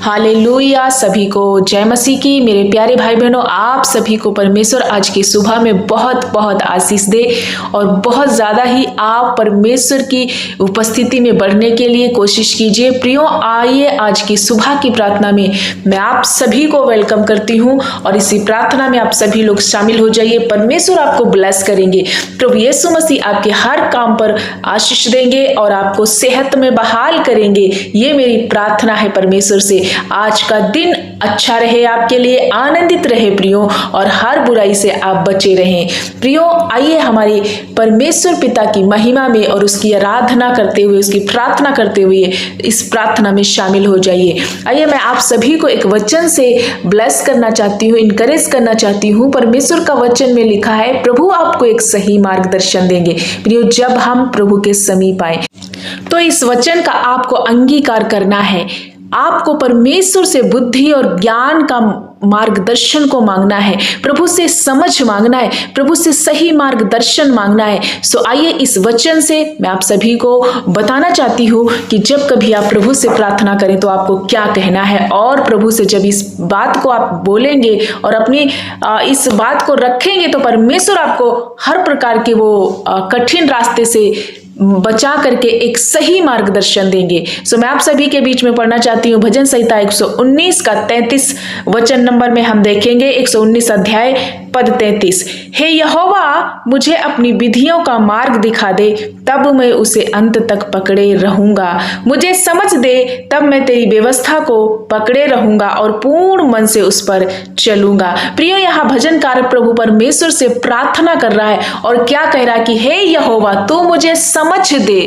Hallelujah. सभी को जय मसीह की। मेरे प्यारे भाई बहनों, आप सभी को परमेश्वर आज की सुबह में बहुत बहुत आशीष दे और बहुत ज़्यादा ही आप परमेश्वर की उपस्थिति में बढ़ने के लिए कोशिश कीजिए। प्रियो, आइए आज की सुबह की प्रार्थना में मैं आप सभी को वेलकम करती हूँ और इसी प्रार्थना में आप सभी लोग शामिल हो जाइए। परमेश्वर आपको ब्लेस करेंगे। प्रभु यीशु मसीह आपके हर काम पर आशीष देंगे और आपको सेहत में बहाल करेंगे। ये मेरी प्रार्थना है परमेश्वर से। आज का दिन अच्छा रहे, आपके लिए आनंदित रहे प्रियो, और हर बुराई से आप बचे रहें। प्रियो, आइए हमारे परमेश्वर पिता की महिमा में और उसकी आराधना करते हुए, उसकी प्रार्थना करते हुए इस प्रार्थना में शामिल हो जाइए। आइए मैं आप सभी को एक वचन से ब्लेस करना चाहती हूँ, इनकरेज करना चाहती हूँ। परमेश्वर का वचन में लिखा है, प्रभु आपको एक सही मार्गदर्शन देंगे। प्रियो, जब हम प्रभु के समीप आए तो इस वचन का आपको अंगीकार करना है। आपको परमेश्वर से बुद्धि और ज्ञान का मार्गदर्शन को मांगना है, प्रभु से समझ मांगना है, प्रभु से सही मार्गदर्शन मांगना है। सो आइए इस वचन से मैं आप सभी को बताना चाहती हूँ कि जब कभी आप प्रभु से प्रार्थना करें तो आपको क्या कहना है, और प्रभु से जब इस बात को आप बोलेंगे और अपनी इस बात को रखेंगे तो परमेश्वर आपको हर प्रकार के वो कठिन रास्ते से बचा करके एक सही मार्गदर्शन देंगे। सो मैं आप सभी के बीच में पढ़ना चाहती हूँ भजन संहिता 119 का 33 वचन नंबर में हम देखेंगे। 119 अध्याय पद 33। हे यहोवा, मुझे अपनी विधियों का मार्ग दिखा दे, तब मैं उसे अंत तक पकड़े रहूंगा। मुझे समझ दे, तब मैं तेरी व्यवस्था को पकड़े रहूंगा और पूर्ण मन से उस पर चलूंगा। प्रियो, यहाँ भजनकार प्रभु परमेश्वर से प्रार्थना कर रहा है और क्या कह रहा है कि हे यहोवा, तू मुझे समझ दे,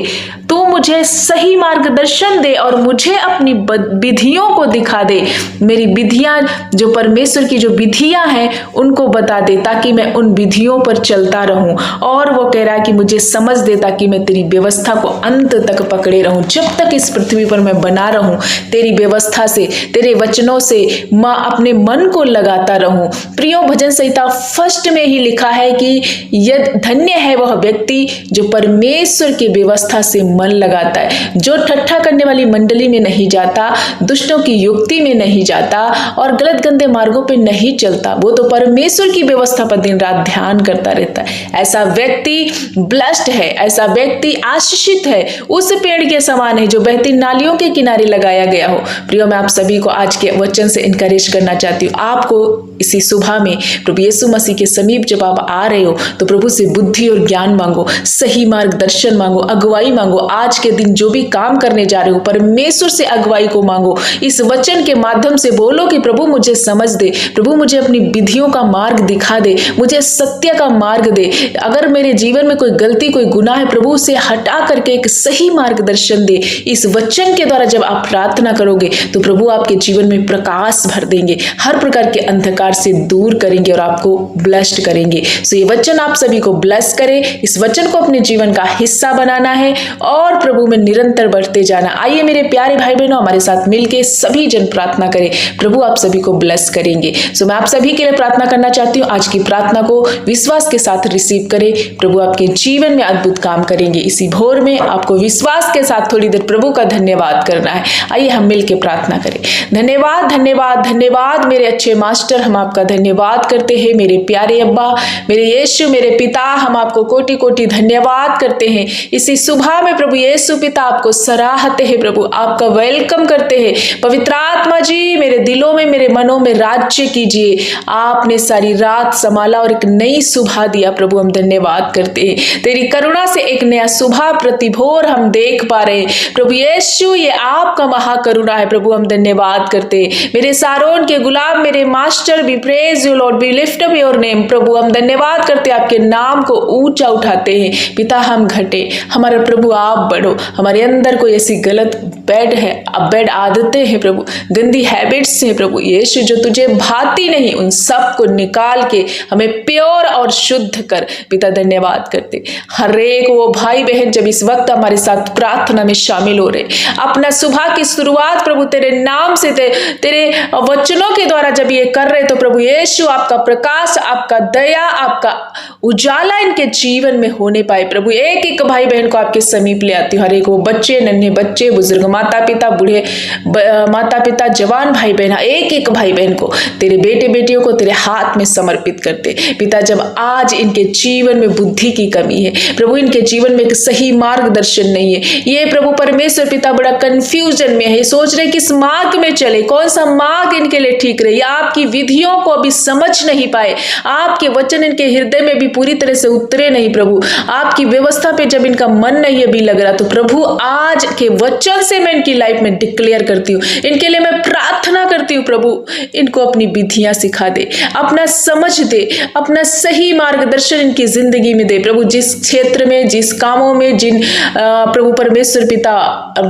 तू मुझे सही मार्गदर्शन दे और मुझे अपनी विधियों को दिखा दे। मेरी विधियां, जो परमेश्वर की जो विधियां हैं, उनको बता दे ताकि मैं उन विधियों पर चलता रहूं। और वो कह रहा है कि मुझे समझ दे ताकि मैं तेरी व्यवस्था को अंत तक पकड़े रहूं। जब तक इस पृथ्वी पर मैं बना रहूं, तेरी व्यवस्था से, तेरे वचनों से मैं अपने मन को लगाता रहूं। प्रियो, भजन संहिता फर्स्ट में ही लिखा है कि यद धन्य है वह व्यक्ति जो परमेश्वर की व्यवस्था से मन लगाता है, जो ठट्ठा करने वाली मंडली में नहीं जाता, दुष्टों की युक्ति में नहीं जाता और गलत गंदे मार्गों पे नहीं चलता। वो तो परमेश्वर की व्यवस्था पर दिन रात ध्यान करता रहता है। ऐसा व्यक्ति ब्लेस्ड है, ऐसा व्यक्ति आशीषित है, उस पेड़ के समान है जो बहती नालियों के किनारे लगाया गया हो। प्रियो, मैं आप सभी को आज के वचन से इनकरेज करना चाहती हूँ। आपको इसी सुबह में प्रभु यीशु मसीह के समीप जब आप आ रहे हो तो प्रभु से बुद्धि और ज्ञान मांगो, सही मार्गदर्शन मांगो, अगुवाई मांगो। आज के दिन जो भी काम करने जा रहे हो, परमेश्वर से अगुवाई को मांगो। इस वचन के माध्यम से बोलो कि प्रभु मुझे समझ दे, प्रभु मुझे अपनी विधियों का मार्ग दिखा दे, मुझे सत्य का मार्ग दे। अगर मेरे जीवन में कोई गलती, कोई गुनाह है, प्रभु उसे हटा करके एक सही मार्गदर्शन दे। इस वचन के द्वारा जब आप प्रार्थना करोगे तो प्रभु आपके जीवन में प्रकाश भर देंगे, हर प्रकार के अंधकार से दूर करेंगे और आपको ब्लेस्ड करेंगे। सो ये वचन आप सभी को ब्लेस करे। इस वचन को अपने जीवन का हिस्सा बनाना है और प्रभु में निरंतर बढ़ते जाना। आइए मेरे प्यारे भाई बहनों, हमारे साथ मिलके सभी जन प्रार्थना करें। प्रभु आप सभी को ब्लेस करेंगे। सो मैं आप सभी के लिए प्रार्थना करना चाहती हूँ। आज की प्रार्थना को विश्वास के साथ रिसीव करें। प्रभु आपके जीवन में अद्भुत काम करेंगे। इसी भोर में आपको विश्वास के साथ थोड़ी देर प्रभु का धन्यवाद करना है। आइए हम मिलकर प्रार्थना करें। धन्यवाद, धन्यवाद, धन्यवाद मेरे अच्छे मास्टर, हम आपका धन्यवाद करते हैं। मेरे प्यारे अब्बा, मेरे यीशु, मेरे पिता, हम आपको कोटि कोटि धन्यवाद करते हैं। इसी सुबह में प्रभु यीशु पिता आपको सराहते हैं, प्रभु आपका वेलकम करते हैं। पवित्र आत्मा जी, मेरे दिलों में, मेरे मनों में राज्य कीजिए। आपने सारी रात संभाला और एक नई सुबह दिया। प्रभु हम धन्यवाद करते हैं। तेरी करुणा से एक नया सुबह प्रतिभोर हम देख पा रहे हैं। प्रभु यीशु, ये आपका महाकरुणा है। प्रभु हम धन्यवाद करते हैं। मेरे सारोन के गुलाब, मेरे master, we praise you Lord, we lift up your name. प्रभु हम धन्यवाद करते हैं, आपके नाम को ऊंचा उठाते हैं। पिता हम घटे, हमारा प्रभु आप बढ़ो। हमारे अंदर कोई ऐसी गलत बैड आदतें हैं प्रभु, गंदी हैबिट्स हैं प्रभु यीशु, जो तुझे भाती नहीं, उन सब को निकाल के हमें प्योर और शुद्ध कर। पिता धन्यवाद करते हर एक वो भाई बहन जब इस वक्त हमारे साथ प्रार्थना में शामिल हो रहे, अपना सुबह की शुरुआत प्रभु तेरे नाम से, तेरे वचनों के द्वारा जब ये कर रहे तो प्रभु यीशु आपका प्रकाश, आपका दया, आपका उजाला इनके जीवन में होने पाए। प्रभु एक एक भाई बहन को आपके समीप ले आती हूँ। हर एक वो बच्चे, नन्हे बच्चे, बुजुर्ग माता पिता, बूढ़े माता पिता, जवान भाई बहन, एक एक भाई बहन को, तेरे बेटे बेटियों को तेरे हाथ में समर्पित करते। पिता, जब आज इनके जीवन में बुद्धि की कमी है प्रभु, इनके जीवन में एक सही मार्गदर्शन नहीं है, ये प्रभु परमेश्वर पिता बड़ा कंफ्यूजन में है, सोच रहे किस मार्ग में चले, कौन सा मार्ग इनके लिए ठीक रहे, आपकी विधियों को अभी समझ नहीं पाए, आपके वचन इनके हृदय में भी पूरी तरह से उतरे नहीं प्रभु, आपकी व्यवस्था पे जब इनका मन नहीं अभी लग रहा, तो प्रभु आज के वचन से मैं इनकी लाइफ में डिक्लेयर करती हूँ, इनके लिए मैं प्रार्थना करती हूँ प्रभु, इनको अपनी विधियां सिखा दे, अपना समझ दे, अपना सही मार्गदर्शन इनकी जिंदगी में दे प्रभु, जिस क्षेत्र में, जिस कामों में, जिन प्रभु परमेश्वर पिता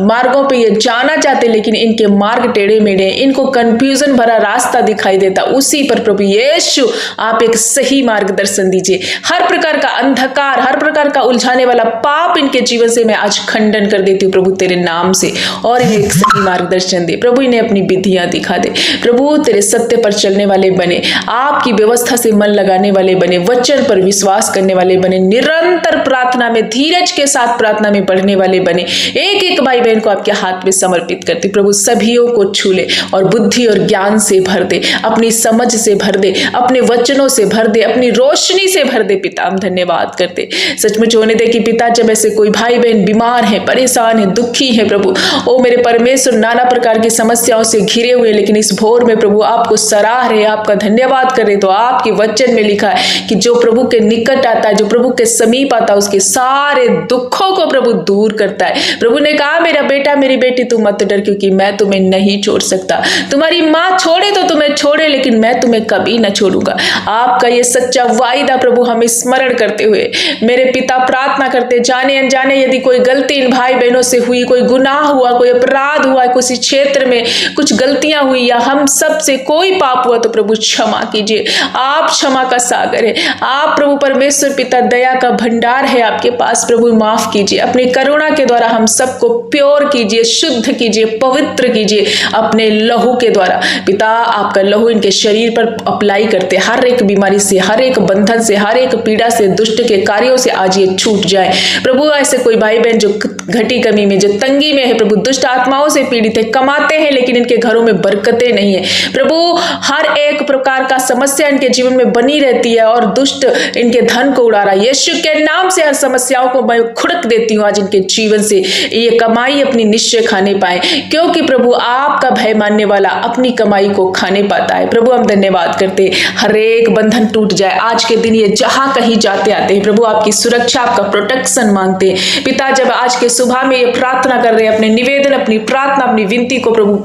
मार्गों पे ये जाना चाहते, लेकिन इनके मार्ग टेढ़े मेढ़े, इनको कंफ्यूजन भरा रास्ता दिखाई देता, उसी पर प्रभु यीशु आप एक सही मार्गदर्शन दीजिए। हर प्रकार का अंधकार, हर प्रकार का उलझाने वाला पाप इनके जीवन से मैं आज खंडन कर देती हूँ प्रभु तेरे नाम से, और इन्हें एक सही मार्गदर्शन दे प्रभु, इन्हें अपनी विधियां दिखा दे प्रभु, तेरे सत्य पर चलने वाले बने, आपकी व्यवस्था से मन लगाने वाले बने, वचन पर विश्वास करने वाले बने, निरंतर प्रार्थना में, धीरज के साथ प्रार्थना में बढ़ने वाले बने। एक एक भाई बहन को आपके हाथ में समर्पित करती प्रभु, सभियों को छू ले और बुद्धि और ज्ञान से भर दे, अपनी समझ से भर दे, अपने वचनों से भर दे, अपनी रोशनी से भर दे। पिता हम धन्यवाद करते, सचमुच होने दे कि पिता जब ऐसे कोई भाई बहन बीमार है, परेशान है, दुखी है प्रभु, ओ मेरे परमेश्वर, नाना प्रकार की समस्याओं से घिरे हुए, लेकिन इस भोर में प्रभु आपको सराह रहे, आपका धन्यवाद कर रहे, तो आपके वचन में लिखा है कि जो प्रभु के निकट आता है, जो प्रभु के समीप आता है, उसके सारे दुखों को प्रभु दूर करता है। प्रभु ने कहा मेरा बेटा, मेरी बेटी, तू मत डर, क्योंकि मैं तुम्हें नहीं छोड़ सकता, तुम्हारी माँ छोड़े तो तुम्हें छोड़े, लेकिन मैं तुम्हें कभी न छोड़ूंगा। आपका ये सच्चा वायदा प्रभु हमें स्मरण करते हुए मेरे पिता प्रार्थना करते, जाने अनजाने यदि कोई गलती इन भाई बहनों से हुई, कोई गुनाह हुआ, कोई अपराध हुआ, किसी क्षेत्र में कुछ गलतियां हुई, या हम सब से कोई पाप हुआ, तो प्रभु क्षमा कीजिए। आप क्षमा का सागर है, आप प्रभु परमेश्वर पिता दया का भंडार है आपके पास, प्रभु माफ कीजिए, अपनी करुणा के द्वारा हम सबको प्योर कीजिए, शुद्ध कीजिए, पवित्र कीजिए अपने लहू के द्वारा। पिता आपका लहू इनके शरीर पर अप्लाई करते, हर एक बीमारी से, हर एक बंधन से, हर एक पीड़ा से, दुष्ट के कार्यों से आज ये छूट जाए प्रभु। ऐसे कोई भाई बहन जो घटी कमी में, जो तंगी में है प्रभु, दुष्ट आत्माओं से पीड़ित है, कमाते हैं लेकिन इनके घरों में बरकतें नहीं है प्रभु, हर एक प्रकार का समस्या इनके जीवन में बनी रहती है और दुष्ट इनके धन को उड़ा रहा है। यीशु के नाम से हर समस्याओं को मैं खुड़क देती हूँ आज इनके जीवन से, ये कमाई अपनी निश्चय खाने पाए, क्योंकि प्रभु आपका भय मानने वाला अपनी कमाई को खाने पाता है। प्रभु हम धन्यवाद करते, हर एक बंधन टूट जाए आज के दिन, ये जहां कहीं जाते आते हैं प्रभु आपकी सुरक्षा, आपका प्रोटेक्शन मांगते हैं। पिता जब आज के सुबह में ये प्रार्थना कर रहे हैं, अपने निवेदन, अपनी प्रार्थना, अपनी विनती को प्रभु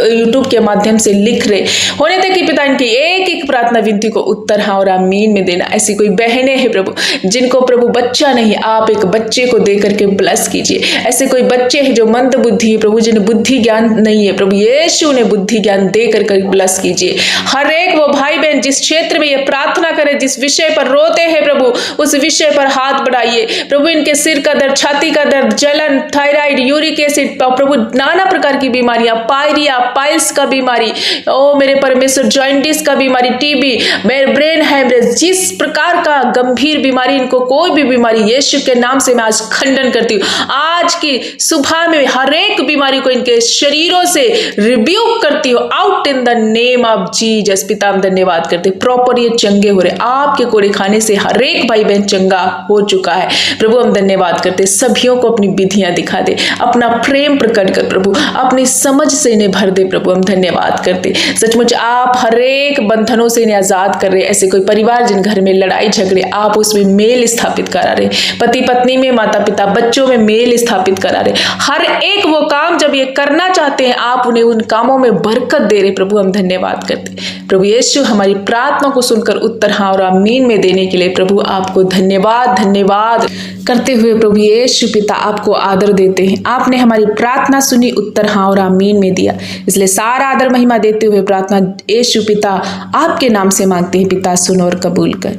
यूट्यूब के माध्यम से लिख रहे होने तक कि पिता इनकी एक एक प्रार्थना विनती को उत्तर हाँ और आमीन में देना। ऐसी कोई बहनें हैं प्रभु जिनको प्रभु बच्चा नहीं, आप एक बच्चे को दे करके ब्लेस कीजिए। ऐसे कोई बच्चे हैं जो मंद बुद्धि है प्रभु, जिन्हें बुद्धि ज्ञान नहीं है प्रभु, यीशु ने बुद्धि ज्ञान दे करके ब्लेस कीजिए। हर एक वो भाई बहन जिस क्षेत्र में ये प्रार्थना करे, जिस विषय पर रोते हैं प्रभु, उस विषय पर हाथ बढ़ाइए प्रभु। इनके सिर का दर्द, छाती का दर्द, जलन, थायराइड, यूरिक एसिड प्रभु, नाना प्रकार की बीमारियां, पायरिया, पाइल्स का बीमारी, ओ मेरे परमेश्वर, जॉइंटिस का बीमारी, टीबी, मेरे ब्रेन हैमरेज, जिस प्रकार का गंभीर बीमारी, इनको कोई भी बीमारी यीशु के नाम से मैं आज खंडन करती हूँ। आज की सुबह में हर एक बीमारी को इनके शरीरों से रिब्यूक करती हूँ, out in the name of Jesus. पिता हम धन्यवाद करते, प्रॉपर ये चंगे हो रहे, आपके कोड़े खाने से हर एक भाई बहन चंगा हो चुका है प्रभु। हम धन्यवाद करते, सभियों को अपनी विधियां दिखा दे, अपना प्रेम प्रकट कर प्रभु, अपनी समझ से इन्हें भर दे प्रभु। हम धन्यवाद करते, सचमुच आप हर एक बंधनों से इन्हें आजाद कर रहे। ऐसे कोई परिवार जिन घर में लड़ाई झगड़े, आप उसमें मेल स्थापित करा रहे, पति पत्नी में, माता पिता बच्चों में मेल स्थापित करा रहे। हर एक वो काम जब ये करना चाहते हैं, आप उन्हें उन कामों में बरकत दे रहे प्रभु। हम धन्यवाद करते प्रभु यीशु, हमारी प्रार्थना को सुनकर उत्तर हाँ और आमीन में देने के लिए प्रभु आपको धन्यवाद धन्यवाद करते हुए प्रभु यीशु पिता आपको आदर देते हैं। आपने हमारी प्रार्थना सुनी, उत्तर हाँ और आमीन में दिया, इसलिए सारा आदर महिमा देते हुए प्रार्थना यीशु पिता आपके नाम से मांगते हैं। पिता सुनो और कबूल कर,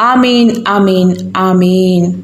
आमीन आमीन आमीन।